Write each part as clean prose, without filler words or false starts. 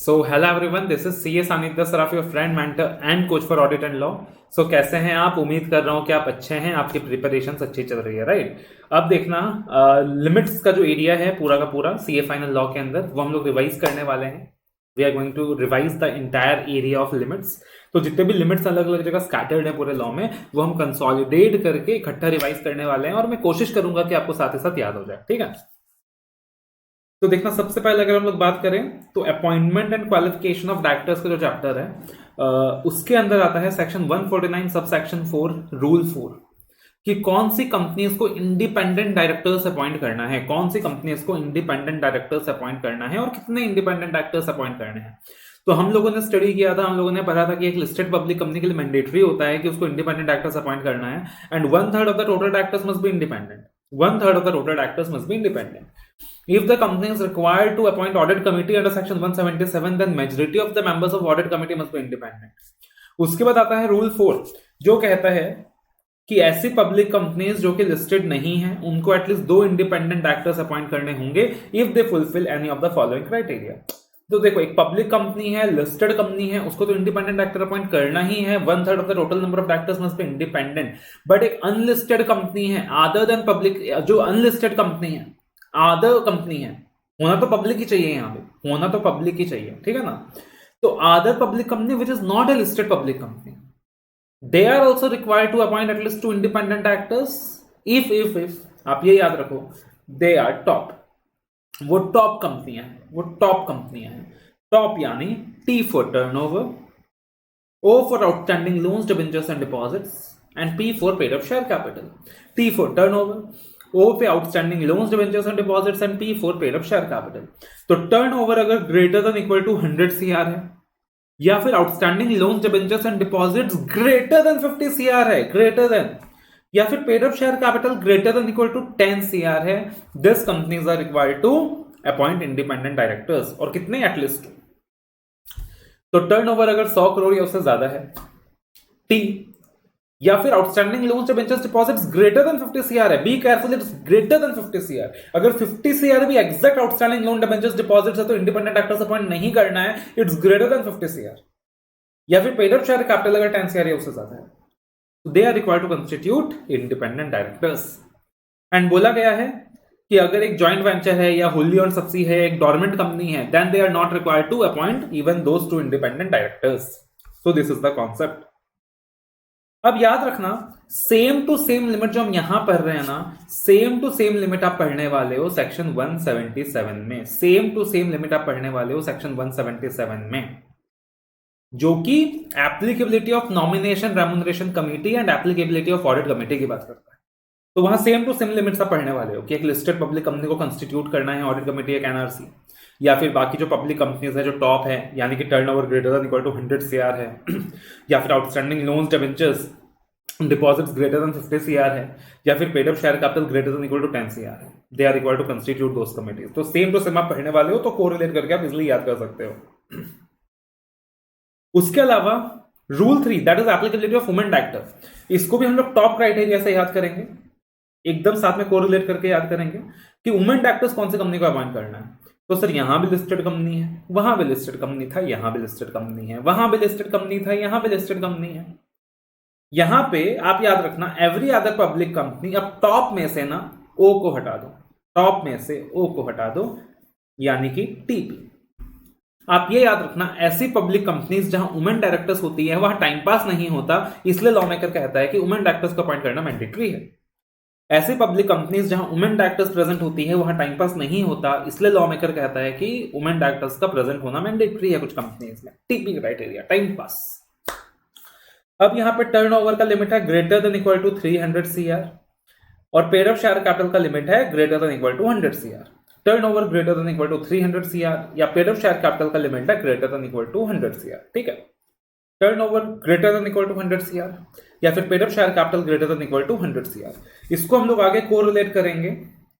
So hello everyone, this is C S Sanidhya Saraf, your friend mentor and coach for audit and law. So कैसे हैं आप? उम्मीद कर रहा हूं कि आप अच्छे हैं, आपकी प्रिपरेशन अच्छी चल रही है, राइट? अब देखना, लिमिट्स का जो एरिया है पूरा का पूरा सीए फाइनल लॉ के अंदर, वो हम लोग रिवाइज करने वाले हैं। We are going to revise the entire area of limits. तो जितने भी लिमिट्स अलग अलग जगह स्कैटर्ड है पूरे लॉ में, वो हम कंसोलिडेट करके इकट्ठा रिवाइज करने वाले हैं, और मैं कोशिश करूंगा कि आपको साथ ही साथ याद हो जाए, ठीक है? तो देखना, सबसे पहले अगर हम लोग बात करें तो appointment and qualification of directors का जो चैप्टर है, उसके अंदर आता है सेक्शन 149 सब सेक्शन 4 रूल 4 कि कौन सी कंपनीज को इंडिपेंडेंट डायरेक्टर्स अपॉइंट करना है, कौन सी कंपनीज को इंडिपेंडेंट डायरेक्टर्स अपॉइंट करना है और कितने इंडिपेंडेंट डायरेक्टर्स अपॉइंट करने हैं। तो हम लोगों ने स्टडी किया था, हम लोगों ने पढ़ा था कि एक लिस्टेड पब्लिक कंपनी के लिए मैंडेटरी होता है कि उसको इंडिपेंडेंट डायरेक्टर्स अपॉइंट करना है, and 1/3 of the total directors must be independent. 1/3 of the total directors must be independent. If the company is required to appoint audit committee under section 177, then majority of the members of audit committee must be independent. उसके बाद आता है rule 4, जो कहता है कि ऐसी public companies जो कि लिस्टेड नहीं है, उनको एटलीस्ट 2 इंडिपेंडेंट डायरेक्टर्स अपॉइंट करने होंगे if they fulfil any of the following criteria. तो देखो, एक पब्लिक कंपनी है, लिस्टेड कंपनी है, उसको तो इंडिपेंडेंट डायरेक्टर अपॉइंट करना ही है। 1/3 of the total number of directors must be independent. But एक अनलिस्टेड कंपनी है, अदर देन पब्लिक, जो अनलिस्टेड कंपनी है, अदर कंपनी है, होना तो पब्लिक ही चाहिए, यहां पे होना तो पब्लिक ही चाहिए, ठीक है ना? तो other public company which is not a listed public company, they are also required to appoint at least 2 independent directors if आप ये याद रखो, दे आर टॉप। वो टॉप कंपनियां हैं, वो टॉप कंपनियां हैं। टॉप यानी T for turnover, O for outstanding loans, debentures and deposits, and P for paid up share capital. T for turnover, O पे outstanding loans, debentures and deposits, and P for paid up share capital. तो turnover अगर greater than equal to 100 CR है, या फिर outstanding loans, debentures and deposits greater than 50 CR है, greater than, या फिर paid up share capital greater than equal to 10 CR है, this companies are required to appoint independent directors. और कितने? At least. तो टर्नओवर अगर 100 करोड़ या उससे ज्यादा है, टी, या फिर outstanding loans, debentures, deposits greater than 50 CR है। Be careful, it's greater than 50 CR. अगर 50 सीआर भी exact outstanding loan, debentures, deposits है तो इंडिपेंडेंट डायरेक्टर्स अपॉइंट नहीं करना है, इट्स ग्रेटर देन 50 सीआर। या फिर पेड अप शेयर कैपिटल अगर 10 सीआर या उससे ज्यादा है, they are required to constitute independent directors। And बोला गया है कि अगर एक जॉइंट वेंचर है या होली ओन्ड सब्सिडी है, एक डोरमेंट कंपनी है, then they are not required to appoint even those 2 independent directors. So this is the concept. अब याद रखना, सेम टू सेम लिमिट जो हम यहां पढ़ रहे हैं ना, सेम टू सेम लिमिट आप पढ़ने वाले हो सेक्शन 177 में। सेम टू सेम लिमिट आप पढ़ने वाले हो सेक्शन 177 में, जो कि applicability of nomination remuneration committee and applicability of audit committee की बात करता है। तो वहां सेम टू सेम लिमिट्स आप पढ़ने वाले हो कि एक लिस्टेड पब्लिक कंपनी को कंस्टिट्यूट करना है ऑडिट कमेटी, एक एनआरसी, या फिर बाकी जो पब्लिक कंपनीज है जो टॉप है, यानी कि turnover greater than equal to 100 CR है, या फिर outstanding loans, debentures, deposits greater than 50 CR है, या फिर paid up share capital greater than equal to 10 CR है, they are required to constitute those committees. तो सेम टू सेम आप पढ़ने वाले हो, तो कोरिलेट करके आप इजिली याद कर सकते हो। उसके अलावा rule 3, that is applicability of women director, इसको भी हम लोग टॉप क्राइटेरिया से याद करेंगे, एकदम साथ में कोरिलेट करके याद करेंगे कि वुमेन डायरेक्टर्स कौन सी कंपनी को अपॉइंट करना है। तो सर, यहां भी लिस्टेड कंपनी है, वहां भी लिस्टेड कंपनी था, यहां भी लिस्टेड कंपनी है, वहां भी लिस्टेड कंपनी था, यहां भी लिस्टेड कंपनी है। यहां पे आप याद रखना, एवरी अदर पब्लिक कंपनी, अब टॉप में से ना ओ को हटा दो, टॉप में से ओ को हटा दो, यानी कि टीपी। आप ये याद रखना, ऐसी पब्लिक कंपनीज जहां वुमेन डायरेक्टर्स होती है, वहां टाइम पास नहीं होता, इसलिए लॉ मेकर कहता है कि वुमेन डायरेक्टर्स को अपॉइंट करना मैंडेटरी है। ऐसी पब्लिक कंपनीज जहां वुमेन डायरेक्टर्स प्रेजेंट होती है, वहां टाइम पास नहीं होता, इसलिए लॉ मेकर कहता है कि वुमेन डायरेक्टर्स का प्रेजेंट होना मैंडेटरी है कुछ कंपनीज में। TP criteria, time pass. अब यहां पे टर्नओवर का लिमिट है greater than equal to 300 CR, और पेड अप शेयर कैपिटल का लिमिट है greater than equal to 100 CR. Turnover greater than equal to 300 CR, या पेड अप शेयर कैपिटल का लिमिट है greater than equal to 100 CR, ठीक है? Turnover greater than equal to 100 CR, या फिर paid up share capital greater than equal to 100 CR. इसको हम लोग आगे कोरिलेट करेंगे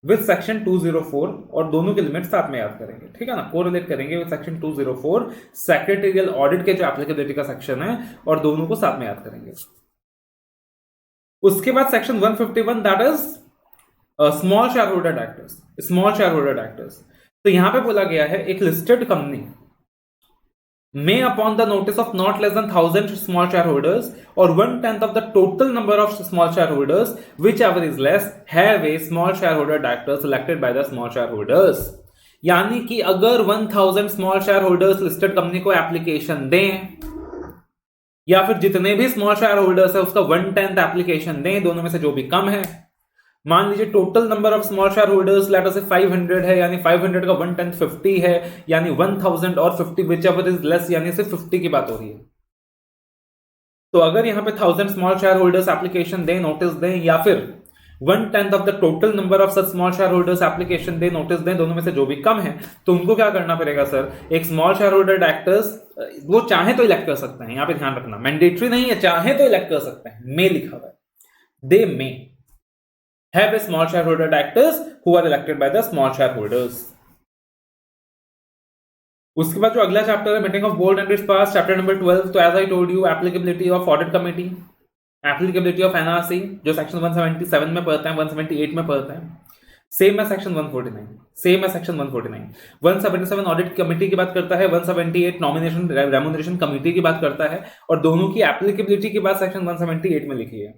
विद सेक्शन 204, और दोनों के लिमिट साथ में याद करेंगे, ठीक है ना? कोरिलेट करेंगे विद सेक्शन 204, सेक्रेटेरियल ऑडिट के जो एप्लीकेबिलिटी का सेक्शन है, और दोनों को साथ में याद करेंगे। उसके बाद section 151, that is small share holder directors, small share holder directors. तो यहां पे बोला गया है, एक listed company may upon the notice of not less than 1000 small shareholders or 1/10 of the total number of small shareholders, whichever is less, have a small shareholder directors elected by the small shareholders. यानी कि अगर 1000 small share holders listed company को application दें या फिर जितने भी small share holders है उसका 1/10 एप्लीकेशन दें, दोनों में से जो भी कम है, मान लीजिए total number of small share holders लेटर से 500 है, यानी 500 का 1/10 50 है, यानी 1000 और 50 विच एवर इज लेस, यानी सिर्फ 50 की बात हो रही है। तो अगर यहां पे 1000 स्मॉल शेयर होल्डर्स एप्लीकेशन दें, नोटिस दें, या फिर 1/10 of the total number of such small share holders application दें, नोटिस दें, दोनों में से जो भी कम है, तो उनको क्या करना पड़ेगा सर, एक स्मॉल शेयर होल्डर डायरेक्टर्स वो चाहे तो इलेक्ट कर सकते हैं, यहां पे ध्यान रखना मैंडेटरी नहीं है, चाहे तो इलेक्ट कर सकते हैं, मे लिखा हुआ है, दे मे have a small shareholder directors who are elected by the small shareholders. उसके बाद जो अगला चैप्टर है meeting of board and its pass, chapter number 12, तो as I told you applicability of audit committee, applicability of NRC जो section 177 में पढ़ते हैं, 178 में पढ़ते हैं, सेम है सेक्शन 149, सेम है सेक्शन 149। 177 ऑडिट कमेटी की बात करता है, 178 नॉमिनेशन रेम्यूनरेशन कमेटी की बात करता है, और दोनों की एप्लीकेबिलिटी की बात सेक्शन 178 में लिखी है।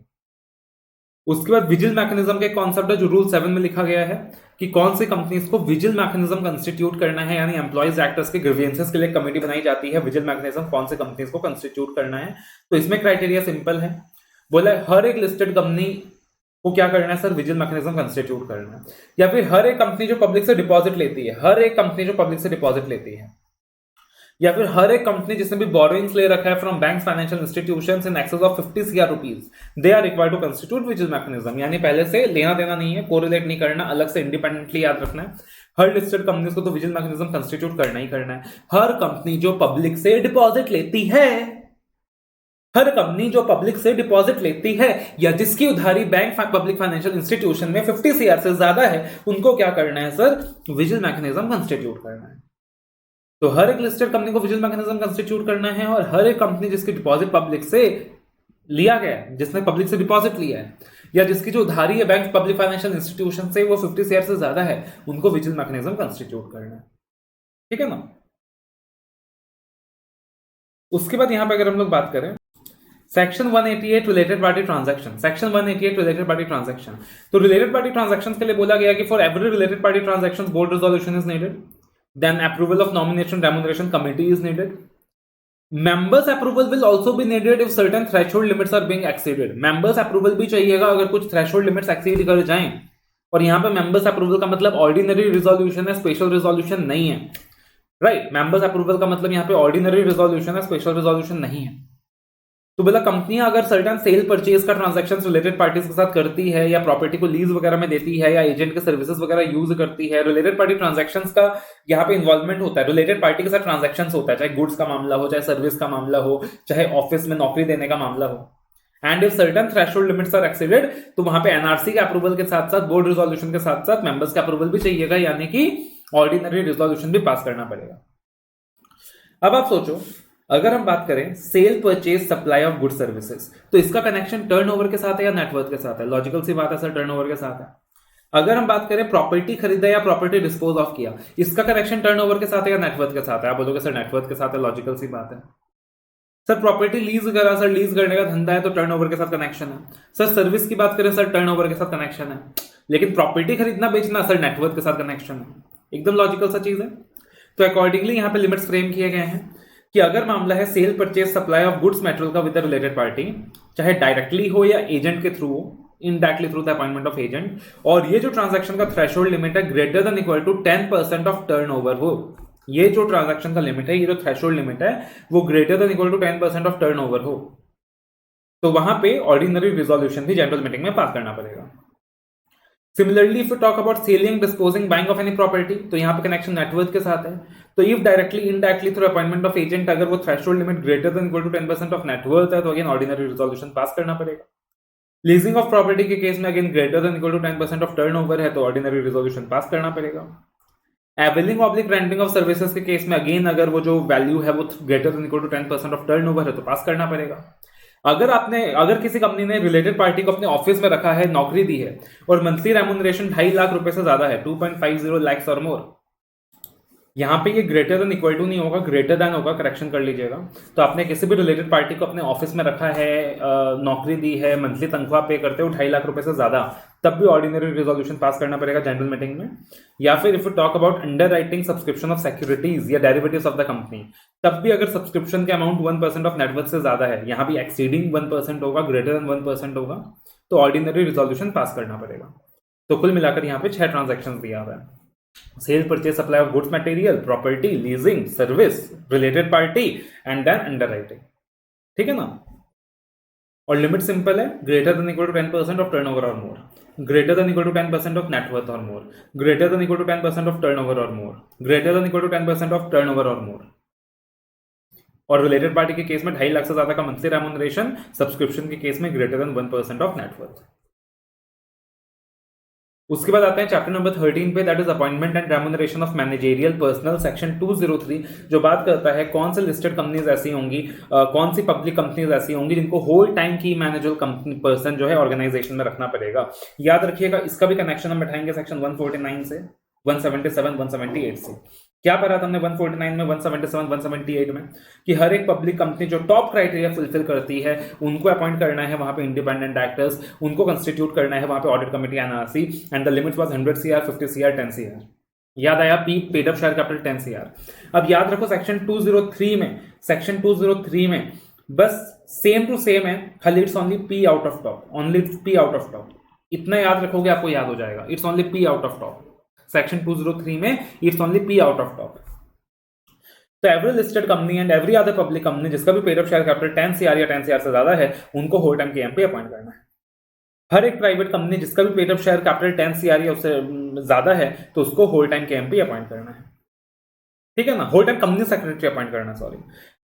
उसके बाद विजिल मैकेनिज्म के कॉन्सेप्ट है जो रूल 7 में लिखा गया है कि कौन सी कंपनीज को विजिल मैकेनिज्म कंस्टिट्यूट करना है, यानी एम्प्लॉइज एक्टर्स के ग्रीवेंसेस के लिए कमेटी बनाई जाती है, विजिल मैकेनिज्म कौन से कंपनीज को कंस्टिट्यूट करना है। तो इसमें क्राइटेरिया सिंपल है, बोला हर एक लिस्टेड कंपनी को क्या करना है सर, विजिल मैकेनिज्म कंस्टिट्यूट करना है, या फिर हर एक कंपनी जो पब्लिक से डिपॉजिट लेती है, हर एक कंपनी जो पब्लिक से डिपॉजिट लेती है, या फिर हर एक कंपनी जिसने भी बोरोइंग्स ले रखा है from banks, financial institutions in excess of 50 CR rupees, they are required to constitute vigil mechanism, यानी पहले से लेना देना नहीं है, कोरिलेट नहीं करना, अलग से इंडिपेंडेंटली याद रखना है, हर लिस्टेड कंपनीज को तो विजिल मैकेनिज्म कंस्टिट्यूट करना ही करना है। हर कंपनी जो पब्लिक से डिपॉजिट लेती है, हर कंपनी जो पब्लिक से डिपॉजिट लेती है या जिसकी उधारी बैंक पब्लिक फाइनेंशियल इंस्टीट्यूशन में 50 CR से ज्यादा है, उनको क्या करना है सर, विजिल मैकेनिज्म कंस्टिट्यूट करना है। तो हर एक लिस्टेड कंपनी को विजिल मैकेनिज्म कंस्टिट्यूट करना है, और हर एक कंपनी जिसकी डिपॉजिट पब्लिक से लिया गया है, जिसने पब्लिक से डिपॉजिट लिया है, या जिसकी जो उधारी है बैंक पब्लिक फाइनेंशियल इंस्टीट्यूशन से वो 50 CR से ज्यादा है, उनको विजिल मैकेनिज्म कंस्टिट्यूट करना है। ठीक है ना। उसके बाद यहां पर अगर हम लोग बात करें section 188 related party transaction, section 188 related party transaction, तो रिलेटेड पार्टी ट्रांजैक्शन के लिए बोला गया कि for every related party transaction board resolution is needed, then approval of nomination remuneration committee is needed. Members approval will also be needed if certain threshold limits are being exceeded. Members approval भी चाहिएगा अगर कुछ threshold limits exceed कर जाएं, और यहाँ पे members approval का मतलब ordinary resolution है, special resolution नहीं है, right? members approval का मतलब यहाँ पे ordinary resolution है, special resolution नहीं है। तो बोला कंपनियां अगर सर्टेन सेल परचेज का ट्रांजैक्शन रिलेटेड पार्टीज के साथ करती है, या प्रॉपर्टी को लीज वगैरह में देती है, या एजेंट के सर्विसेज वगैरह यूज करती है, रिलेटेड पार्टी ट्रांजैक्शंस का यहाँ पे इन्वॉल्वमेंट होता है, रिलेटेड पार्टी के साथ ट्रांजैक्शंस होता है, चाहे गुड्स का मामला हो, चाहे सर्विस का मामला हो, चाहे ऑफिस में नौकरी देने का मामला हो, and if certain threshold limits are exceeded, तो वहां पे एनआरसी के अप्रूवल के साथ साथ बोर्ड रिजोल्यूशन के साथ साथ मेंबर्स का अप्रूवल भी चाहिएगा, यानी कि ऑर्डिनरी रिजोल्यूशन भी पास करना पड़ेगा। अब आप सोचो, अगर हम बात करें cell purchase supply of good services, तो इसका कनेक्शन टर्नओवर के साथ है या नेटवर्थ के साथ है? लॉजिकल सी बात है सर, टर्नओवर के साथ है। अगर हम बात करें प्रॉपर्टी खरीदा या प्रॉपर्टी डिस्पोज ऑफ किया, इसका कनेक्शन टर्नओवर के साथ है या नेटवर्थ के साथ है? आप बोलोगे सर नेटवर्थ के साथ है, लॉजिकल सी बात है। सर प्रॉपर्टी लीज करा, सर लीज करने का धंधा है तो टर्नओवर के साथ कनेक्शन है। सर सर्विस की बात करें सर, टर्नओवर के साथ कनेक्शन है। लेकिन प्रॉपर्टी खरीदना बेचना सर नेटवर्थ के साथ कनेक्शन है। एकदम लॉजिकल सा चीज है। तो अकॉर्डिंगली यहां पे लिमिट्स फ्रेम किए गए हैं कि अगर मामला है sale purchase supply of goods material का विद द रिलेटेड पार्टी, चाहे डायरेक्टली हो या एजेंट के थ्रू हो, indirectly through the appointment of agent, और ये जो ट्रांजैक्शन का थ्रेशोल्ड लिमिट है greater than equal to 10% of turnover हो, ये जो ट्रांजैक्शन का लिमिट है, ये जो थ्रेशोल्ड लिमिट है वो greater than equal to 10% of turnover हो, तो वहां पे ऑर्डिनरी रिजोल्यूशन भी जनरल मीटिंग में पास करना पड़ेगा। Similarly if you talk about selling, disposing, buying of any property, तो यहाँ पे कनेक्शन नेटवर्थ के साथ है। तो if directly indirectly through appointment of agent अगर वो threshold limit greater than equal to 10% of net worth है, तो अगेन ऑर्डिनरी रिजोल्यूशन पास करना पड़ेगा। लीजिंग ऑफ प्रॉपर्टी के केस में again greater than equal to 10% of turnover है, तो ऑर्डिनरी रिजोल्यूशन पास करना पड़ेगा। Availing oblique renting of services के केस में अगेन अगर वो जो वैल्यू है वो greater than equal to 10% of turnover है, तो पास करना पड़ेगा। अगर किसी कंपनी ने रिलेटेड पार्टी को अपने ऑफिस में रखा है, नौकरी दी है, और मंथली रेम्यूनरेशन 2.5 लाख रुपए से ज्यादा है, 2.50 lakhs और मोर, यहाँ पे ये ग्रेटर देन इक्वल टू नहीं होगा, ग्रेटर देन होगा, करेक्शन कर लीजिएगा। तो आपने किसी भी रिलेटेड पार्टी को अपने ऑफिस में रखा है, नौकरी दी है, मंथली तनख्वाह पे करते हो 2.5 लाख रुपए से ज्यादा, तब भी ऑर्डिनरी रिजोल्यूशन पास करना पड़ेगा जनरल मीटिंग में। या फिर if you talk about under writing subscription of securities या डेरिवेटिव्स ऑफ द कंपनी, तब भी अगर सब्सक्रिप्शन के अमाउंट 1% ऑफ नेटवर्थ से ज्यादा है, यहाँ भी एक्सीडिंग 1% होगा, ग्रेटर देन 1% होगा, तो ऑर्डिनरी रिजोल्यूशन पास करना पड़ेगा। तो कुल मिलाकर यहाँ पे 6 ट्रांजेक्शन दिया हुआ है। Sale, purchase, supply of goods material, property, leasing, service, related party and then underwriting. ठीक है ना। और लिमिट सिंपल है, greater than equal to 10% of turnover or more, greater than equal to 10% of net worth or more, greater than equal to 10% of turnover or more, greater than equal to 10% of turnover or more. और related party के case में 2.5 लाख से ज्यादा का monthly remuneration, subscription के case में greater than 1% of net worth. उसके बाद आते हैं चैप्टर नंबर 13 पे, that is appointment and remuneration of managerial personal, section 203, जो बात करता है कौन से लिस्टेड कंपनीज ऐसी होंगी, कौन सी पब्लिक कंपनीज ऐसी होंगी जिनको होल टाइम की मैनेजर कंपनी पर्सन जो है ऑर्गेनाइजेशन में रखना पड़ेगा। याद रखिएगा, इसका भी कनेक्शन हम बैठाएंगे सेक्शन 149 से, 177, 178 से। क्या पढ़ा था हमने 149 में, 177, 178 में, कि हर एक पब्लिक कंपनी जो टॉप क्राइटेरिया फुलफिल करती है उनको अपॉइंट करना है वहां पे इंडिपेंडेंट डायरेक्टर्स, उनको कंस्टिट्यूट करना है वहां पे audit committee NRC, and the limit was 100 CR, 50 CR, 10 CR। याद आया, P paid up share capital 10 CR। अब याद रखो सेक्शन 203 में, सेक्शन 203 में बस सेम टू सेम है, खाली it's only P out of top, only P out of top. इतना याद रखोगे आपको याद हो जाएगा, it's only P out of top. Section 203 में it's only P out of top. तो every listed company and every other public company जिसका भी paid up share capital 10 CR या 10 CR से ज्यादा है, उनको होल टाइम केएम पे अपॉइंट करना है। हर एक प्राइवेट कंपनी जिसका भी paid up share capital 10 CR या उससे ज्यादा है, तो उसको होल टाइम केएम पे अपॉइंट करना है। ठीक है ना, whole time company secretary appoint करना, sorry.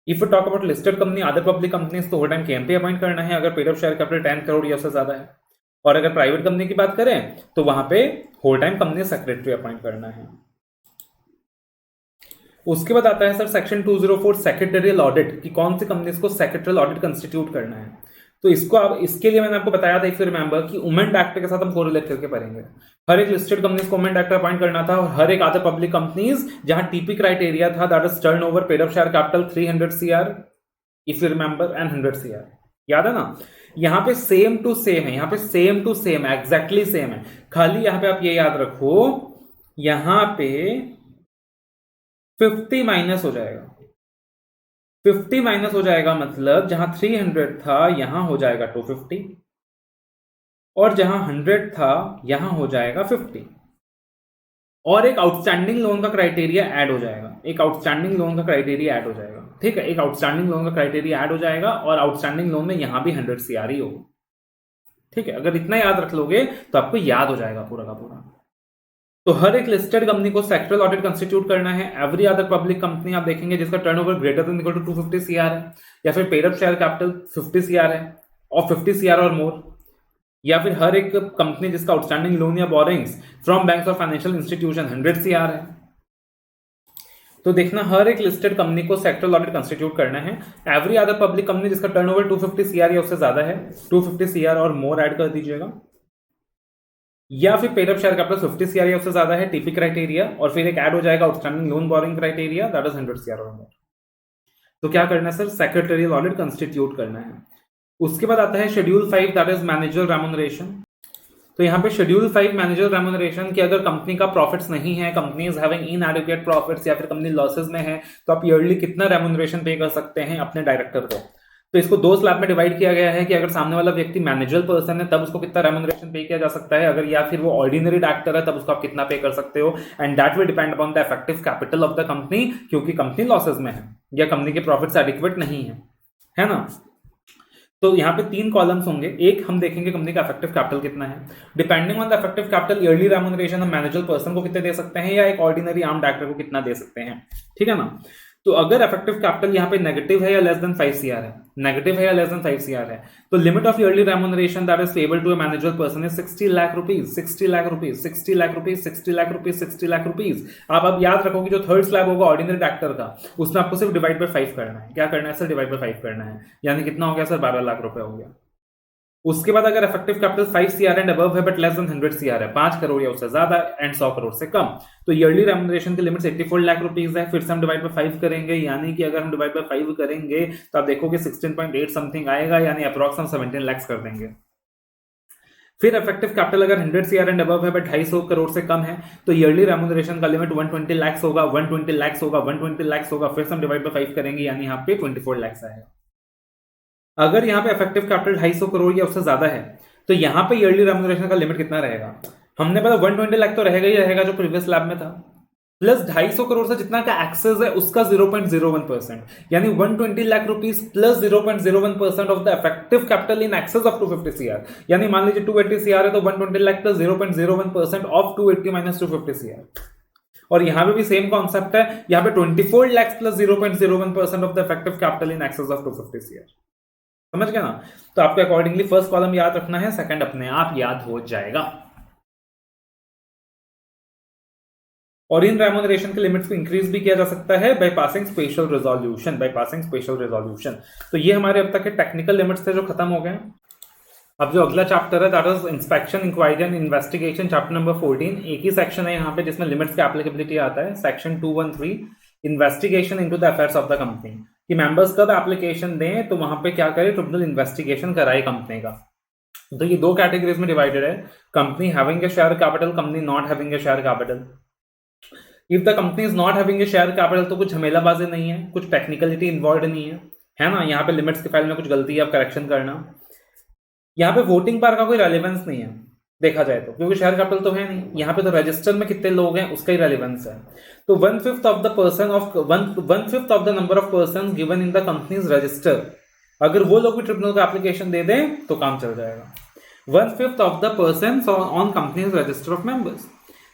If you talk about listed company, other public companies, तो होल टाइम केएम पे अपॉइंट करना है अगर paid up share capital 10 crore या उससे ज्यादा है। और अगर प्राइवेट कंपनी की बात करें तो वहां पे whole time company secretary appoint करना है। उसके बाद आता है सर सेक्शन 204 सेक्रेटरियल ऑडिट, कि कौन सी कंपनीज को सेक्रेटरियल ऑडिट कंस्टिट्यूट करना है। तो इसको आप, इसके लिए मैंने आपको बताया था, इफ यू रिमेंबर, कि वुमेन एक्ट के साथ हम कोरिलेट करके पढ़ेंगे। हर एक लिस्टेड कंपनीज को वुमेन एक्ट अपॉइंट करना था, और हर एक अदर पब्लिक कंपनीज जहां टीपी क्राइटेरिया था, that is turnover, paid up share capital 300 CR, if you remember, and 100 CR। याद है ना। यहां पे सेम टू सेम है, यहां पे सेम टू सेम है, एग्जैक्टली सेम है। खाली यहां पे आप ये याद रखो, यहां पे 50 माइनस हो जाएगा, 50 माइनस हो जाएगा, मतलब जहां 300 था यहां हो जाएगा 250, और जहां 100 था यहां हो जाएगा 50। और एक आउटस्टैंडिंग लोन का क्राइटेरिया ऐड हो जाएगा, एक आउटस्टैंडिंग लोन का क्राइटेरिया ऐड हो जाएगा। ठीक है, एक आउटस्टैंडिंग लोन का क्राइटेरिया ऐड हो जाएगा, और आउटस्टैंडिंग लोन में यहां भी 100 CR ही होगा। ठीक है, अगर इतना याद रख लोगे तो आपको याद हो जाएगा पूरा का पूरा। तो हर एक लिस्टेड कंपनी को सेक्टरल ऑडिट कंस्टिट्यूट करना है। एवरी अदर पब्लिक कंपनी आप देखेंगे जिसका turnover greater than equal to 250 CR है, या फिर paid up share capital 50 CR है, और 50 CR और मोर, या फिर हर एक कंपनी जिसका आउटस्टैंडिंग लोन या बोरिंग्स फ्रॉम बैंक्स और फाइनेंशियल इंस्टीट्यूशन 100 CR है। तो देखना, हर एक लिस्टेड कंपनी को सेक्टरल ऑडिट कंस्टिट्यूट करना है। एवरी अदर पब्लिक कंपनी जिसका टर्नओवर 250 CR या उससे ज्यादा है, 250 CR और मोर ऐड कर दीजिएगा, या फिर paid up share capital 50 CR या उससे ज्यादा है, टीपी क्राइटेरिया, और फिर एक ऐड हो जाएगा outstanding loan boring criteria, that is 100 CR और मोर। तो क्या करना है सर, सेक्रेटरियल ऑडिट कंस्टिट्यूट करना है। उसके बाद आता है schedule 5, that is manager remuneration. तो यहाँ पे शेड्यूल 5 मैनेजर रेम्यूनरेशन, कि अगर कंपनी का प्रॉफिट्स नहीं है, कंपनी इज हैविंग इनएडिक्वेट प्रॉफिट्स, या फिर कंपनी लॉसेस में है, तो आप ईयरली कितना रेम्यूनरेशन पे कर सकते हैं अपने डायरेक्टर को। तो इसको 2 स्लैब में डिवाइड किया गया है, कि अगर सामने वाला व्यक्ति मैनेजर पर्सन है तब उसको कितना रेम्यूनरेशन पे किया जा सकता है, अगर या फिर वो ऑर्डिनरी डायरेक्टर है तब उसको आप कितना पे कर सकते हो, and that will depend upon the effective capital of the company, क्योंकि कंपनी लॉसेस में है या कंपनी के प्रॉफिट्स एडिक्वेट नहीं है ना। तो यहाँ पे 3 कॉलम्स होंगे। एक हम देखेंगे कंपनी का इफेक्टिव कैपिटल कितना है, depending on the effective capital yearly remuneration हम मैनेजर पर्सन को कितने दे सकते हैं, या एक ऑर्डिनरी आर्म डायरेक्टर को कितना दे सकते हैं। ठीक है ना। तो अगर इफेक्टिव कैपिटल यहाँ पे नेगेटिव है या लेस देन 5 CR है, नेगेटिव है या लेस देन 5 CR है, तो limit of yearly remuneration that is payable to a manager person is 60 lakh rupees, 60 lakh rupees, 60 lakh rupees, 60 lakh rupees, 60 lakh rupees. आप अब याद रखोगे जो थर्ड स्लैब होगा ऑर्डिनरी डायरेक्टर का, उसमें आपको सिर्फ डिवाइड बाय 5 करना है। क्या करना है सर, डिवाइड बाय 5 करना है, यानी कितना हो गया सर, 12 लाख रुपए हो गया। उसके बाद अगर effective capital 5 CR and above है बट लेस देन 100 CR है, 5 करोड़ या उससे ज्यादा एंड 100 करोड़ से कम, तो ईयरली रेम्युनरेशन की लिमिट 84 लाख रुपीज है। फिर से हम डिवाइड बाय 5 करेंगे, यानी कि अगर हम डिवाइड बाय 5 करेंगे तो आप देखोगे 16.8 समथिंग आएगा, यानी अप्रॉक्स हम 17 लाख कर देंगे। फिर इफेक्टिव कैपिटल अगर 100 CR एंड अबव है बट 250 करोड़ से कम है, तो ईयरली रेम्युनरेशन का लिमिट 120 लाख होगा, 120 लाख होगा, 120 लाख होगा। फिर से हम डिवाइड बाय 5 करेंगे, यानी यहाँ पे 24 लाख आएगा। अगर यहाँ पे इफेक्टिव कैपिटल 250 करोड़ या उससे ज्यादा है, तो यहाँ पे ईयरली रेम्युनरेशन का लिमिट कितना रहेगा? हमने पता 120 लाख तो रहेगा ही रहेगा जो प्रीवियस लैब में था, प्लस 250 करोड़ से जितना का एक्सेस है उसका 0.01%, यानी 120 lakh rupees plus 0.01% of the effective capital in excess of 250 CR। यानी मान लीजिए 280 CR है तो 120 lakh plus 0.01% of 280 minus 250 CR। और यहां पे भी सेम कॉन्सेप्ट है, यहां पे 24 lakh plus 0.01% of the effective capital in excess of 250 CR। समझ गया ना? तो आपको अकॉर्डिंगली फर्स्ट कॉलम याद रखना है, सेकंड अपने आप याद हो जाएगा। और इन रेम्युनरेशन के लिमिट्स को इंक्रीज भी किया जा सकता है बाय पासिंग स्पेशल रेजोल्यूशन, तो ये हमारे अब तक के टेक्निकल लिमिट्स थे जो खत्म हो गए। अब जो अगला चैप्टर है that is inspection, inquiry and investigation, chapter number 14। एक ही सेक्शन है यहाँ पे जिसमें लिमिट्स का एप्लीकेबिलिटी आता है, section 213 investigation into the affairs of the company, कि मेंबर्स कब एप्लीकेशन दें तो वहां पे क्या करे, ट्रिब्यूनल इन्वेस्टिगेशन कराए कंपनी का। तो ये दो कैटेगरीज में डिवाइडेड है, company having a share capital, company not having a share capital. If the company is not having a share capital तो कुछ झमेलाबाजी नहीं है, कुछ टेक्निकलिटी इन्वॉल्व नहीं है ना? यहाँ पे लिमिट्स के फाइल में कुछ गलती है, आप करेक्शन करना। यहाँ पे वोटिंग पावर का कोई रेलिवेंस नहीं है देखा जाए तो, क्योंकि शेयर कैपिटल तो है नहीं। यहाँ पे तो रजिस्टर में कितने लोग हैं उसका ही रेलिवेंस है। तो 1/5 of the person of 1/5 of the number of person given in the companies register, अगर वो लोग भी ट्रिब्यूनल को एप्लीकेशन दे दें तो काम चल जाएगा। 1/5 of the person on companies register of members.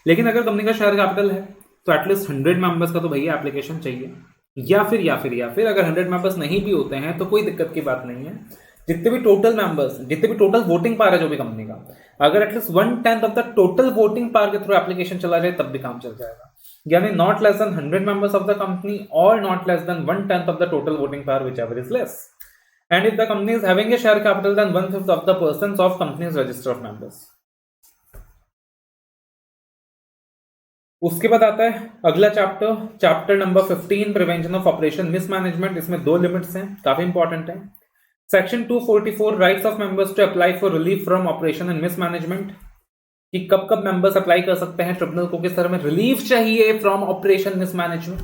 लेकिन अगर कंपनी का शेयर कैपिटल है तो एटलीस्ट 100 मेंबर्स का तो भैया एप्लीकेशन चाहिए, या फिर अगर 100 मेंबर्स नहीं भी होते हैं तो कोई दिक्कत की बात नहीं है। जितने भी टोटल वोटिंग पावर है जो भी कंपनी का, अगर at least 1/10 of the total voting power के थ्रू एप्लीकेशन चला जाए तब भी काम चल जाएगा। यानी not less than 100 members of the company और not less than 1/10 of the total voting power, whichever is less. And if the company is having a share capital then 1/5 of the persons of company's register of members. उसके बाद आता है अगला chapter number 15, prevention of operation mismanagement. इसमें दो limits हैं, काफी important है। Section 244 rights of members to apply for relief from operation and mismanagement, कि कब कब मेंबर्स अप्लाई कर सकते हैं ट्रिब्यूनल को, किस तरह में रिलीफ चाहिए फ्रॉम ऑपरेशन मिसमैनेजमेंट।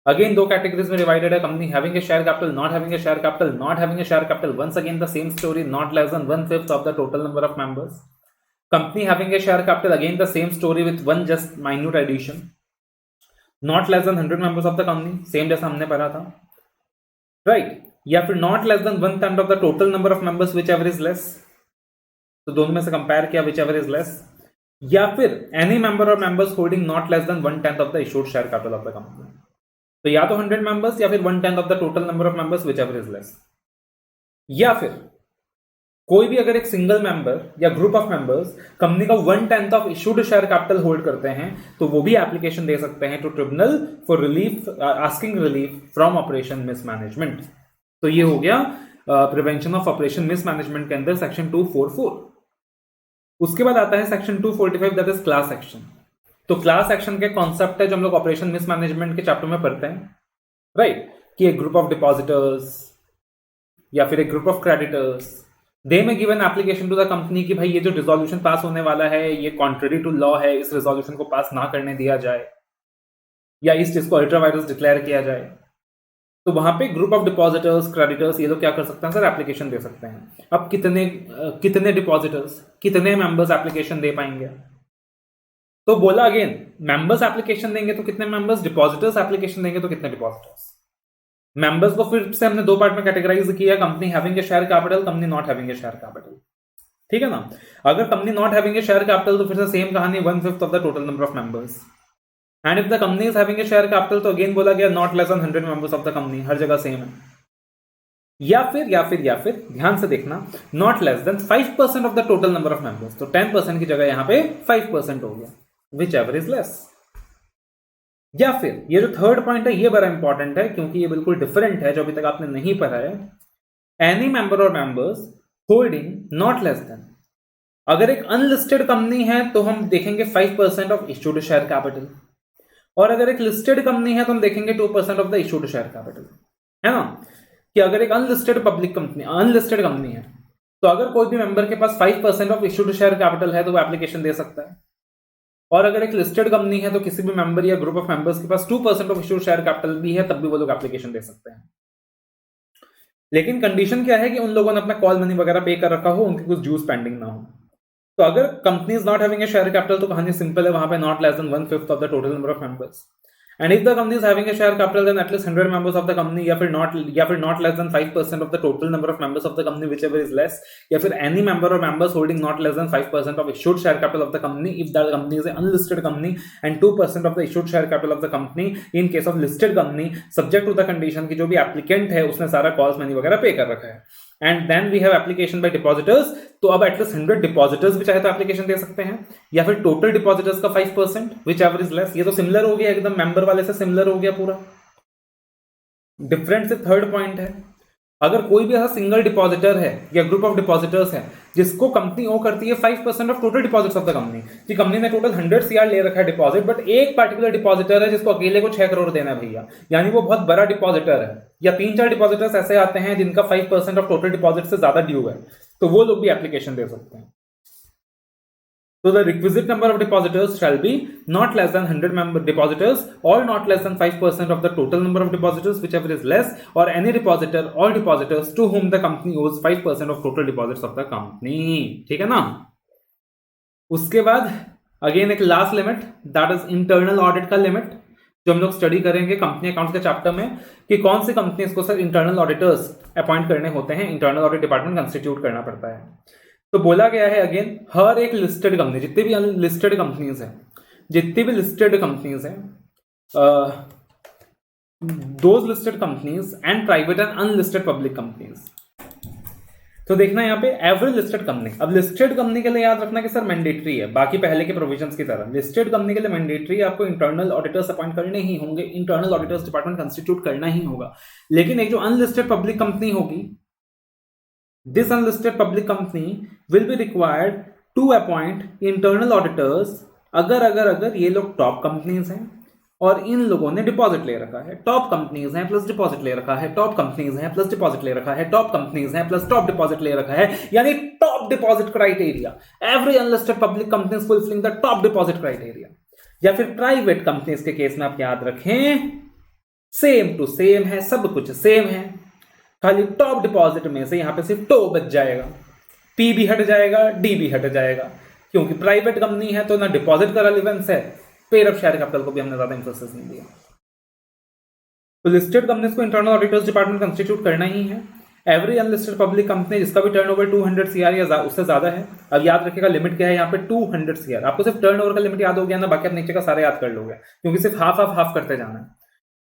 अगेन दो कैटेगरीज में डिवाइडेड है, company having a share capital, not having a share capital. Not having a share capital, once again the same story, not less than 1/5 of the total number of members. Company having a share capital, again the same story with one just minute addition, not less than 100 members of the company, same जैसा हमने पढ़ा था, right. या फिर not less than 1/10 of the total number of members, whichever is less, तो दोनों में से कंपेयर किया, whichever is less। या फिर any member or members holding not less than 1/10 of the issued share capital of the company, तो या तो 100 मेंबर्स या फिर 1/10 of the total number of members, whichever is less। या फिर कोई भी अगर एक सिंगल मेंबर या ग्रुप ऑफ मेंबर्स कंपनी का 1/10 of issued share capital hold करते हैं तो वो भी एप्लीकेशन दे सकते हैं to tribunal for relief, asking relief from operation mismanagement. तो ये हो गया प्रिवेंशन ऑफ ऑपरेशन मिसमैनेजमेंट के अंदर सेक्शन 244। उसके बाद आता है section 245, that is class action. तो क्लास एक्शन के कॉन्सेप्ट है जो हम लोग ऑपरेशन मिसमैनेजमेंट के चैप्टर में पढ़ते हैं, राइट, कि एक ग्रुप ऑफ डिपॉजिटर्स या फिर एक ग्रुप ऑफ क्रेडिटर्स दे में given application to the company कि भाई ये जो रिजोल्यूशन पास होने वाला है ये कॉन्ट्ररी टू लॉ है, इस रिजोल्यूशन को पास ना करने दिया जाए या इस चीज को अल्ट्रा वायरस डिक्लेयर किया जाए। तो वहां पे ग्रुप ऑफ डिपॉजिटर्स, क्रेडिटर्स, ये लोग क्या कर सकते हैं सर, एप्लीकेशन दे सकते हैं। अब कितने डिपॉजिटर्स, कितने मेंबर्स एप्लीकेशन दे पाएंगे? तो बोला अगेन, मेंबर्स एप्लीकेशन देंगे तो कितने मेंबर्स, डिपॉजिटर्स एप्लीकेशन देंगे तो कितने डिपॉजिटर्स। मेंबर्स को फिर से हमने दो पार्ट में कैटेगराइज किया, company having a share capital, company not having a share capital, ठीक है ना। अगर company not having a share capital तो फिर से सेम कहानी, 1/5 of the total number of members. And if the company is having a share capital तो again बोला गया not less than 100 members of the company, हर जगह सेम है। या फिर ध्यान से देखना, not less than 5% of the total number of members, तो 10% की जगह यहां पे 5% हो गया, whichever is less। या फिर ये जो थर्ड पॉइंट है ये बड़ा इंपॉर्टेंट है क्योंकि ये बिल्कुल डिफरेंट है जो अभी तक आपने नहीं पढ़ा है। Any member or members holding not less then, अगर एक अनलिस्टेड कंपनी है तो हम देखेंगे 5% ऑफ इश्यूड शेयर कैपिटल, और अगर एक लिस्टेड कंपनी है तो हम देखेंगे 2% of the issued share capital, है ना। कि अगर एक अनलिस्टेड कंपनी है तो अगर कोई भी मेंबर के पास 5% ऑफ इश्यूड शेयर कैपिटल है तो वो एप्लीकेशन दे सकता है, और अगर एक लिस्टेड कंपनी है तो किसी भी मेंबर या ग्रुप ऑफ मेंबर्स के पास 2% ऑफ इश्यूड शेयर कैपिटल भी है तब भी वो लोग एप्लीकेशन दे सकते हैं। लेकिन कंडीशन क्या है कि उन लोगों ने अपना कॉल मनी वगैरह पे कर रखा हो, उनकी कुछ ड्यूज पेंडिंग ना हो। तो अगर company is not having a share capital तो कहानी सिंपल है, वहां पे not less than 1/5 of the total number of members, and if the company is having a share capital then at least 100 members of the company, या फिर not less than 5% of the total number of members of the company which is less, या फिर any member or members holding not less than 5% of issued share capital of the company if the company is an unlisted company, and 2% of the issued share capital of the company in case of listed company, subject to the condition कि जो भी applicant है उसने सारा calls money वगैरह पे कर रखा है। And then we have application by depositors, तो अब एटलीस्ट 100 डिपॉजिटर्स भी चाहे तो एप्लीकेशन दे सकते हैं, या फिर टोटल डिपॉजिटर्स का 5% विच एवर इज लेस। ये तो सिमिलर हो गया, एकदम मेंबर वाले से सिमिलर हो गया पूरा। डिफरेंट से थर्ड पॉइंट है, अगर कोई भी ऐसा सिंगल डिपॉजिटर है या ग्रुप ऑफ डिपॉजिटर्स है जिसको कंपनी ओ करती है 5% of total deposits of the company, कि कंपनी ने टोटल 100 CR ले रखा है डिपॉजिट, बट एक पार्टिकुलर डिपॉजिटर है जिसको अकेले को 6 करोड़ देना है भैया, यानी वो बहुत बड़ा डिपॉजिटर है, या 3-4 डिपॉजिटर्स ऐसे आते हैं जिनका 5% ऑफ टोटल डिपॉजिट से ज्यादा ड्यू है, तो वो लोग भी एप्लीकेशन दे सकते हैं। So the requisite number of depositors shall be not less than 100 member depositors, or not less than 5% of the total number of depositors, whichever is less, or any depositor or depositors to whom the company owes 5% of total deposits of the company। ठीक है ना। उसके बाद again एक last limit, that is internal audit का limit, जो हम लोग स्टडी करेंगे कंपनी अकाउंट्स के चैप्टर में, कि कौन सी कंपनीज को सर इंटरनल ऑडिटर्स अपॉइंट करने होते हैं, इंटरनल ऑडिट डिपार्टमेंट कंस्टिट्यूट करना पड़ता है। तो बोला गया है अगेन, हर एक लिस्टेड कंपनी, जितनी भी लिस्टेड कंपनीज हैं, those listed companies and private and unlisted public companies. तो देखना यहाँ पे एवरी लिस्टेड कंपनी, अब लिस्टेड कंपनी के लिए याद रखना कि सर मैंडेटरी है, बाकी पहले के प्रोविजंस की तरह लिस्टेड कंपनी के लिए मैंडेटरी है, आपको इंटरनल ऑडिटर्स अपॉइंट करने ही होंगे, इंटरनल ऑडिटर्स डिपार्टमेंट कंस्टिट्यूट करना ही होगा। लेकिन एक जो अनलिस्टेड पब्लिक कंपनी होगी, this unlisted public company will be required to appoint internal auditors अगर ये लोग टॉप कंपनीज हैं और इन लोगों ने डिपॉजिट ले रखा है, टॉप कंपनीज हैं प्लस डिपॉजिट ले रखा है, टॉप कंपनीज हैं प्लस डिपॉजिट ले रखा है, टॉप कंपनीज हैं प्लस टॉप डिपॉजिट ले रखा है, यानी top deposit criteria. Every unlisted public companies fulfilling the top deposit criteria. या फिर प्राइवेट कंपनीज के केस में आप याद रखें, सेम टू सेम है, सब कुछ सेम है, खाली टॉप डिपॉजिट में से यहां पे सिर्फ टो बच जाएगा, पी भी हट जाएगा, डी भी हट जाएगा, क्योंकि प्राइवेट कंपनी है तो ना डिपॉजिट का रेलेवेंस है, पेयर ऑफ शेयर कैपिटल को भी हमने ज्यादा इंफोसिस नहीं दिया। तो लिस्टेड कंपनीज को इंटरनल ऑडिटर्स डिपार्टमेंट कंस्टिट्यूट करना ही है। एवरी अनलिस्टेड पब्लिक कंपनी जिसका भी टर्नओवर 200 CR या उससे ज्यादा है, अब याद रखिएगा लिमिट क्या है यहाँ पे 200 CR। आपको सिर्फ टर्नओवर का लिमिट याद हो गया ना, बाकी आप नीचे का सारे याद कर लोगे, क्योंकि सिर्फ हाफ करते जाना है।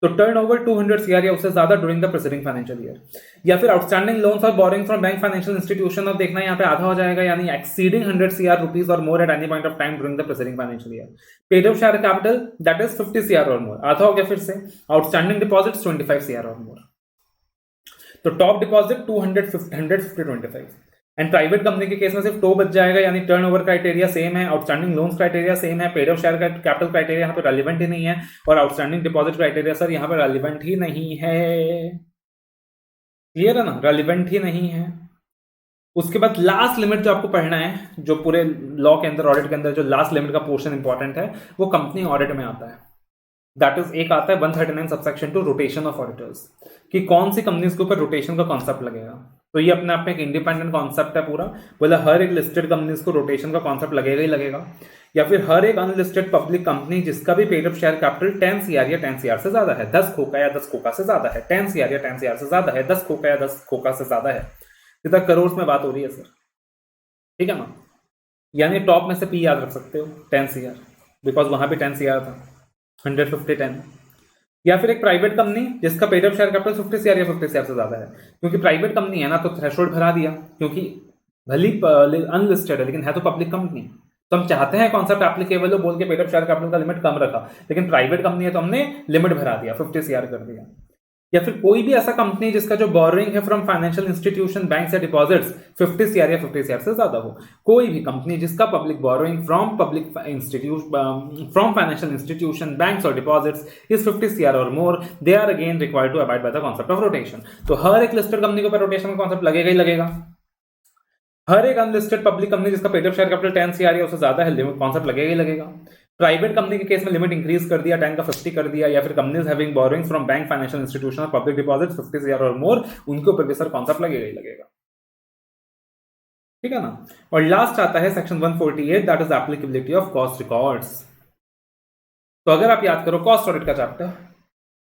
तो टर्नओवर 200 CR या उससे ज्यादा during the preceding financial year, या फिर आउटस्टैंडिंग लोन्स और borings from bank financial institution, अब देखना यहाँ पे आधा हो जाएगा, यानी एक्सीडिंग 100 CR रुपीज और more at any point of time during the preceding financial year. Paid up share capital that is 50 CR और मोर, आधा हो गया फिर से। आउटस्टैंडिंग डिपॉजिट्स 25 CR और मोर। तो top deposit 150-25 and private company के केस में सिर्फ टो बच जाएगा, यानी टर्नओवर क्राइटेरिया सेम है, आउटस्टैंडिंग लोन्स क्राइटेरिया सेम है, paid up share capital criteria यहाँ पे रेलिवेंट ही नहीं है, और आउटस्टैंडिंग डिपॉजिट क्राइटेरिया सर यहाँ पे रेलिवेंट ही नहीं है। क्लियर है ना, रेलिवेंट ही नहीं है। उसके बाद लास्ट लिमिट जो आपको पढ़ना है, जो पूरे लॉ के अंदर, ऑडिट के अंदर जो लास्ट लिमिट का पोर्शन इंपॉर्टेंट है, वो कंपनी ऑडिट में आता है। दैट इज एक आता है 139 सबसेक्शन 2 रोटेशन ऑफ ऑडिटर्स, कि कौन सी कंपनीज के ऊपर रोटेशन का कॉन्सेप्ट लगेगा। तो ये अपने आप में एक इंडिपेंडेंट कॉन्सेप्ट है पूरा, बोला हर एक लिस्टेड कंपनीज को रोटेशन का कॉन्सेप्ट लगेगा ही लगेगा, या फिर हर एक अनलिस्टेड पब्लिक कंपनी जिसका भी paid up share capital 10 CR या 10 CR से ज्यादा है, 10 खोका या 10 खोका से ज्यादा है, 10 CR या 10 CR से ज्यादा है, 10 खोका या 10 खोका से ज्यादा है, जितना करोड़ में बात हो रही है सर, ठीक है ना। यानी टॉप में से पी याद रख सकते हो 10 CR, बिकॉज वहां भी 10 CR था, 150-10। या फिर एक प्राइवेट कंपनी जिसका paid up share capital 50 CR या 50 CR से ज्यादा है, क्योंकि प्राइवेट कंपनी है ना तो थ्रेशोल्ड भरा दिया, क्योंकि भली अनलिस्टेड है लेकिन है तो पब्लिक कंपनी, तो हम चाहते हैं कॉन्सेप्ट एप्लीकेबल हो बोल के पेड अप शेयर कैपिटल का लिमिट कम रखा, लेकिन प्राइवेट कंपनी है तो हमने लिमिट भरा दिया, 50 CR कर दिया। या फिर कोई भी ऐसा कंपनी जिसका जो बोरोइंग है फ्रॉम फाइनेंशियल इंस्टीट्यूशन बैंक से डिपॉजिट्स 50 सीआर या 50 सीआर से ज्यादा हो, कोई भी कंपनी जिसका public borrowing from financial institution banks और deposits is 50 CR or more, they are again required to abide by the concept of rotation. तो हर एक लिस्टेड कंपनी के ऊपर रोटेशन का कॉन्सेप्ट लगेगा ही लगेगा। हर एक अनलिस्टेड पब्लिक कंपनी जिसका paid up share capital 10 CR या उससे ज्यादा है, कॉन्सेप्ट लगेगा ही लगेगा। प्राइवेट कंपनी के केस में लिमिट इंक्रीज कर दिया, 10 का 50 कर दिया, या फिर companies having borrowings from bank financial institution और पब्लिक डिपॉजिट्स 50 सीआर और मोर, उनके ऊपर भी सर कॉन्सेप्ट लगेगा ही लगेगा। ठीक है ना। और लास्ट आता है section 148, that is applicability of cost records. तो अगर आप याद करो कॉस्ट ऑडिट का चैप्टर,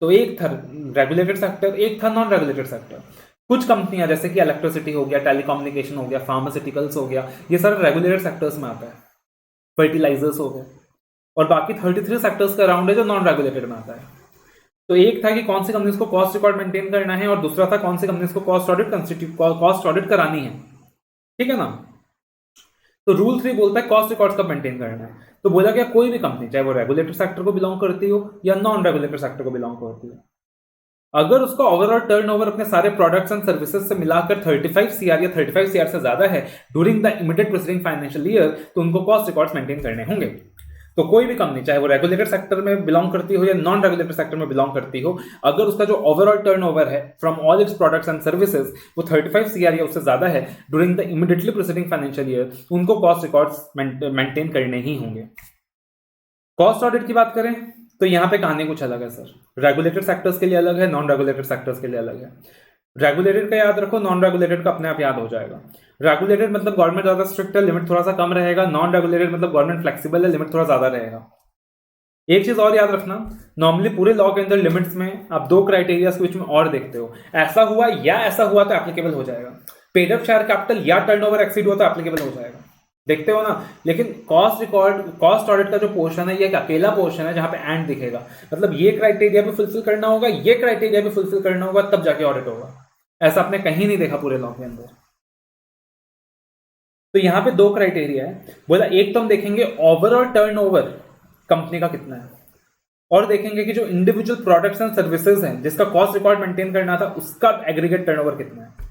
तो एक था रेगुलेटेड सेक्टर, एक था नॉन रेगुलेटेड सेक्टर। कुछ कंपनियां जैसे कि इलेक्ट्रिसिटी हो गया, टेलीकम्युनिकेशन हो गया, फार्मास्यूटिकल्स हो गया, ये सारे रेगुलेटेड सेक्टर्स में आता है। फर्टिलाइजर्स हो गए, और बाकी 33 सेक्टर्स का राउंड है जो नॉन रेगुलेटेड में आता है। तो एक था कि कौन सी कंपनीज को कॉस्ट रिकॉर्ड मेंटेन करना है, और दूसरा था कौन सी कंपनीज को कॉस्ट ऑडिट करानी है। ठीक है ना। तो रूल 3 बोलता है कॉस्ट रिकॉर्ड्स कब मेंटेन करना है। तो बोला गया कोई भी कंपनी, चाहे वो रेगुलेटेड सेक्टर को बिलोंग करती हो या नॉन रेगुलेटेड सेक्टर को बिलोंग करती हो, अगर उसका ओवरऑल टर्नओवर अपने सारे प्रोडक्ट्स एंड सर्विसेज से मिलाकर 35 सीआर या 35 सीआर से ज्यादा है during the immediate preceding financial year, तो उनको कॉस्ट रिकॉर्ड्स मेंटेन करने होंगे। तो कोई भी कंपनी, चाहे वो रेगुलेटेड सेक्टर में बिलोंग करती हो या नॉन रेगुलेटेड सेक्टर में बिलोंग करती हो, अगर उसका जो ओवरऑल टर्नओवर है from all its products and services वो 35 सीआर या उससे ज्यादा है during the immediately preceding financial year, उनको कॉस्ट रिकॉर्ड्स मेंटेन करने ही होंगे। कॉस्ट ऑडिट की बात करें तो यहां पे कहानी कुछ अलग है सर। रेगुलेटेड सेक्टर्स के लिए अलग है, नॉन रेगुलेटेड सेक्टर्स के लिए अलग है। रेगुलेटेड का याद रखो, नॉन रेगुलेटेड का अपने आप याद हो जाएगा। रेगुलेटेड मतलब गवर्नमेंट ज्यादा स्ट्रिक्ट है, लिमिट थोड़ा सा कम रहेगा। नॉन रेगुलेटेड मतलब गवर्नमेंट फ्लेक्सिबल है, लिमिट थोड़ा ज्यादा रहेगा। एक चीज और याद रखना, नॉर्मली पूरे लॉ के अंदर लिमिट्स में आप दो क्राइटेरिया के बीच में और देखते हो, ऐसा हुआ या ऐसा हुआ तो एप्लीकेबल हो जाएगा। पेड अप शेयर कैपिटल या टर्नओवर एक्सीड हुआ तो एप्लीकेबल हो जाएगा, देखते हो ना। लेकिन कॉस्ट ऑडिट का जो पोर्शन है ये एक अकेला पोर्शन है जहां पे एंड दिखेगा, मतलब ये क्राइटेरिया भी फुलफिल करना होगा, ये क्राइटेरिया भी फुलफिल करना होगा, तब जाके ऑडिट होगा। ऐसा आपने कहीं नहीं देखा पूरे लॉ के अंदर। तो यहां पे दो क्राइटेरिया है, बोला एक तो हम देखेंगे ओवरऑल टर्नओवर कंपनी का कितना है, और देखेंगे कि जो इंडिविजुअल प्रोडक्ट्स एंड सर्विसेज हैं जिसका कॉस्ट रिकॉर्ड मेंटेन करना था उसका एग्रीगेट टर्नओवर कितना है।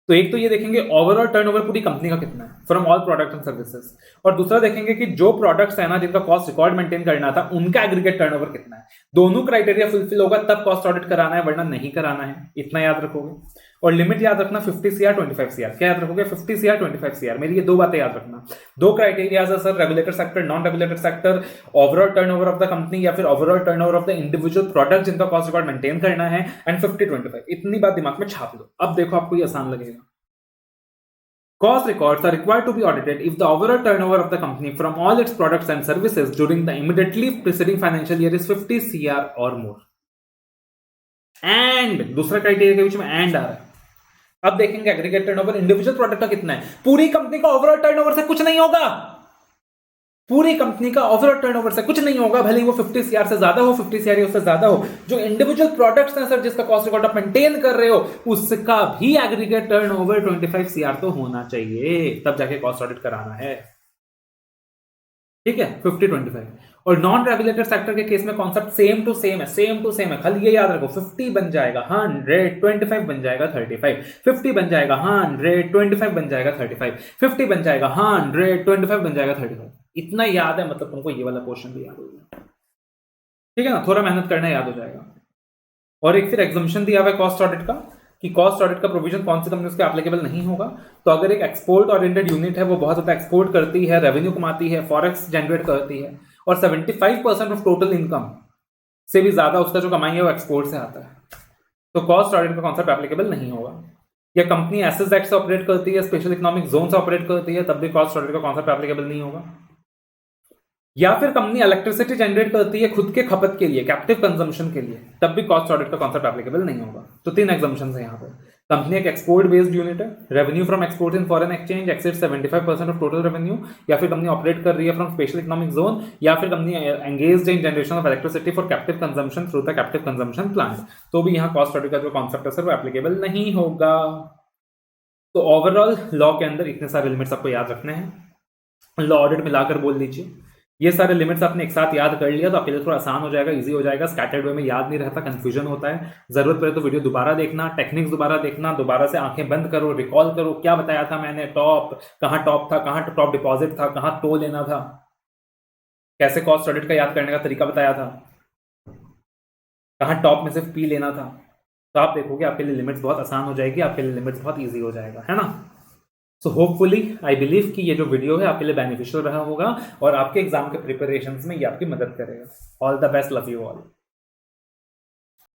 तो एक तो ये देखेंगे ओवरऑल टर्नओवर पूरी कंपनी का कितना है from all products and services, और दूसरा देखेंगे कि जो प्रोडक्ट्स है ना जिनका कॉस्ट रिकॉर्ड मेंटेन करना था उनका एग्रीगेट टर्नओवर कितना है। दोनों क्राइटेरिया फुलफिल होगा तब कॉस्ट ऑडिट कराना है, वरना नहीं कराना है। इतना याद रखोगे। और लिमिट याद रखना 50 सीआर 25 सीआर। क्या याद रखोगे? 50 सीआर 25 सीआर। मेरी ये दो बातें याद रखना। दो क्राइटेरिया है sir, regulated sector, non regulated sector, overall turnover of the company या फिर overall turnover of the individual product जिनका कॉस्ट रिकॉर्ड मेंटेन करना है, एंड 50-25। इतनी बात दिमाग में छाप लो। अब देखो आपको ये आसान लगेगा। Cost records are required to be audited if the overall turnover of the company from all its products and services during the immediately preceding financial year is 50 CR or more. And दूसरा criteria के बीच में and आ रहा है। अब देखेंगे aggregate turnover individual product का कितना है। पूरी कंपनी का ओवरऑल टर्नओवर से कुछ नहीं होगा, पूरी कंपनी का ओवरऑल टर्नओवर से कुछ नहीं होगा, भले ही वो 50 सीआर से ज्यादा हो, 50 सीआर उससे ज्यादा हो। जो इंडिविजुअल प्रोडक्ट्स हैं सर जिसका कॉस्ट रिकॉर्ड आप मेंटेन कर रहे हो उसका भी एग्रीगेट टर्नओवर 25 सीआर तो होना चाहिए, तब जाके कॉस्ट ऑडिट कराना है। ठीक है, 50-25। और नॉन रेगुलेटेड सेक्टर के केस में कॉन्सेप्ट सेम टू सेम है, सेम टू सेम है। खाली ये याद रखो, 50 बन जाएगा 100, 25 बन जाएगा 35, 50 बन जाएगा 100, 25 बन जाएगा 35, 50 बन जाएगा 100, 25 बन जाएगा 35। इतना याद है, मतलब तुमको ये वाला क्वेश्चन भी याद हो गया। ठीक है ना, थोड़ा मेहनत करना याद हो जाएगा। और एक फिर एग्जम्पशन दिया हुआ है कॉस्ट ऑडिट का, कि कॉस्ट ऑडिट का प्रोविजन कौन सी कंपनी उसके एप्लीकेबल नहीं होगा। तो अगर एक एक्सपोर्ट ओरिएंटेड यूनिट है, वो बहुत ज्यादा एक्सपोर्ट करती है, रेवेन्यू कमाती है, फॉरेक्स जनरेट करती है, और 75% ऑफ टोटल इनकम से भी ज्यादा उसका जो कमाई है वो एक्सपोर्ट से आता है, तो कॉस्ट ऑडिट का कॉन्सेप्ट एप्लीकेबल नहीं होगा। या कंपनी एसएस एक्ट से ऑपरेट करती है, स्पेशल इकोनॉमिक जोन से ऑपरेट करती है, तब भी कॉस्ट ऑडिट का कॉन्सेप्ट एप्लीकेबल नहीं होगा। या फिर कंपनी इलेक्ट्रिसिटी जनरेट करती है खुद के खपत के लिए, कैप्टिव कंजम्पशन के लिए, तब भी कॉस्ट ऑडिट का कॉन्सेप्ट एप्लीकेबल नहीं होगा। तो 3 एग्जम्पशंस है यहाँ पे। कंपनी एक एक्सपोर्ट बेस्ड यूनिट है, revenue from export in foreign exchange exceeds 75% of total revenue, या फिर कंपनी ऑपरेट कर रही है फ्रॉम स्पेशल इकोनॉमिक जोन, या फिर company engaged in generation of electricity for captive consumption through the captive consumption plant, तो भी यहाँ कॉस्ट ऑडिट का जो कॉन्सेप्ट है सर वो एप्लीकेबल नहीं होगा। तो ओवरऑल लॉ के अंदर इतने सारे लिमिट्स आपको याद रखने हैं। लॉ ऑडिट मिलाकर बोल लीजिए ये सारे लिमिट्स आपने एक साथ याद कर लिया तो आपके लिए थोड़ा आसान हो जाएगा, इजी हो जाएगा। स्कैटर्ड वे में याद नहीं रहता, कंफ्यूजन होता है। जरूरत पड़े तो वीडियो दोबारा देखना, टेक्निक्स दोबारा देखना, दोबारा से आंखें बंद करो, रिकॉल करो क्या बताया था मैंने, टॉप कहाँ टॉप था, कहाँ टॉप डिपॉजिट था, कहाँ टो लेना था, कैसे कॉस्ट ऑडिट का याद करने का तरीका बताया था, कहाँ टॉप में सिर्फ पी लेना था। तो आप देखोगे आपके लिए लिमिट्स बहुत आसान हो जाएगी, आपके लिए लिमिट्स बहुत ईजी हो जाएगा, है ना। सो होपफुली आई बिलीव कि ये जो वीडियो है आपके लिए बेनिफिशियल रहा होगा और आपके एग्जाम के प्रिपरेशंस में ये आपकी मदद करेगा। All the best, love you all.